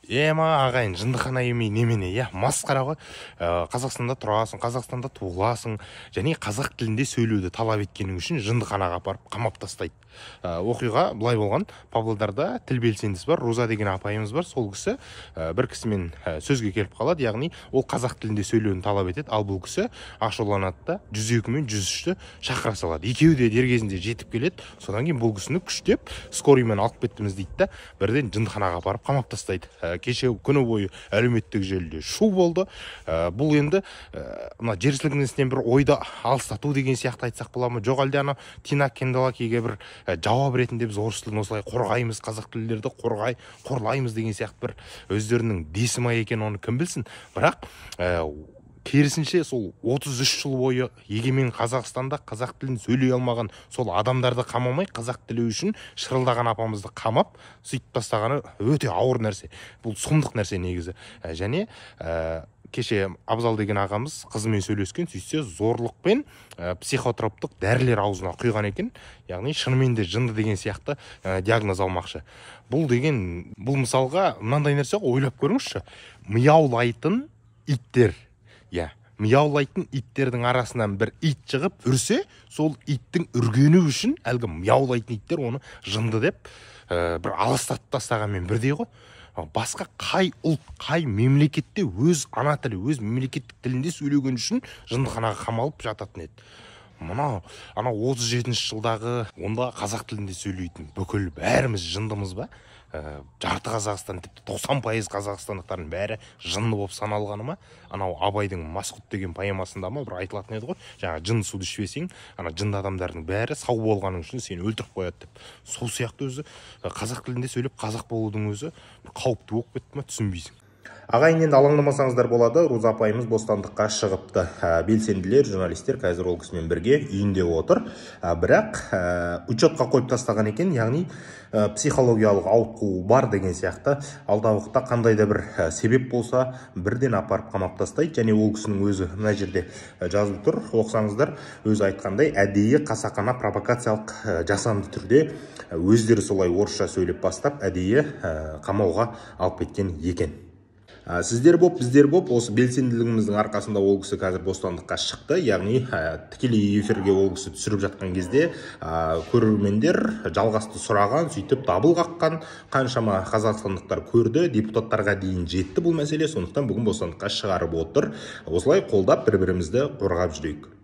Ема ағайын, жындыхана емей немене, масқара ғой. Қазақстанда тұрасың, Қазақстанда туыласың, және қазақ тілінде сөйлеуді талап еткенің үшін жындыханаға апарып қамап тастайды. Оқиға былай болған: Павлодарда тіл белсендісі бар, Роза деген апайымыз бар. Сол кісі бір кісімен сөзге келіп қалады, яғни ол қазақ тілінде сөйлеуін талап етеді, ал бұл кісі ашуланады да 102 мен 103-ті шақыра салады. Екеуі де дер кезінде жетіп келеді. Содан кейін бұл кісіні күштеп скорыймен алып кеттіміз дейді да, бірден жындыханаға апарып қамап тастайды. Кеше күні бойы әлеуметтік желіде шу болды. Бұл енді мына жер сілкінісінен бір ойды алыстату деген сияқты айтсақ бола ма, жоқ әлде ана Тина Кенделакиге бір жауап ретінде біз орыс тілін осылай қорғаймыз, қазақ тілдерді қорлаймыз деген сияқты бір өздерінің десі ма екен, оны кім білсін. Бірақ керісінше сол 33 жыл бойы егемен Қазақстанда қазақ тілін сөйлей алмаған сол адамдарды қамамай, қазақ тілі үшін шырылдаған апамызды қамап сөйтіп тастағаны өте ауыр нәрсе. Бұл сұмдық нәрсе негізі. Және кеше Абзал деген ағамыз қызымен сөйлескен, сөйтсе зорлықпен психотроптық дәрілер аузына құйған екен. Яғни шынымен де жынды деген сияқты диагноз алмақшы. Бұл мысалға мынандай нәрсе ғой, ойлап көріңізші. Мияулайтын иттер, мияулайтын иттердің арасынан бір ит шығып үрсе, сол иттің үргені үшін әлгі мияулайтын иттер оны жынды деп бір аластатып тастағанмен бірдей ғой. Басқа қай ұлт, қай мемлекетте өз ана тілі, өз мемлекеттік тілінде сөйлеген үшін жындыханаға қамалып жататын еді. Ана 37-ші жылдағы онда қазақ тілінде сөйлейтін бүкіл бәріміз жындымыз ба? Жарты Қазақстан, тіпті 90% қазақстандықтардың бәрі жынды болып саналғаны ма? Анау Абайдың Масқұт деген поэмасында ма бір айтылатын еді ғой, жаңа жын суды ішпесең, ана жынды адамдардың бәрі сау болғаның үшін сені өлтіріп қояды деп. Сол сияқты өзі қазақ тілінде сөйлеп қазақ болудың өзі қауіпті болып кетті ма, түсінбейсің. Ағайын, енді алаңдамасаңыздар болады, Роза апайымыз бостандыққа шығыпты. Белсенділер, журналистер қазір ол кісімен бірге үйінде отыр. Бірақ учетқа қойып тастаған екен, яғни психологиялық ауытқуы бар деген сияқты. Алдағы уақытта қандай да бір себеп болса, бірден апарып қамап тастайды. Және ол кісінің өзі мына жерде жазылып тұр, оқысаңыздар, өзі айтқандай, әдейі қасақана провокациялық жасанды түрде өздері солай орысша сөйлеп бастап, әдейі қамауға алып кеткен екен. Сіздер боп, біздер боп, осы белсенділігіміздің арқасында ол кісі қазір бостандыққа шықты. Яғни тікелей эфирге ол кісі түсіріп жатқан кезде көрермендер жалғасты сұраған, сөйтіп дабыл қаққан, қаншама қазақстандықтар көрді, депутаттарға дейін жетті бұл мәселе. Сондықтан бүгін бостандыққа шығарып отыр. Осылай қолдап бір-бірімізді қорғап жүрейік.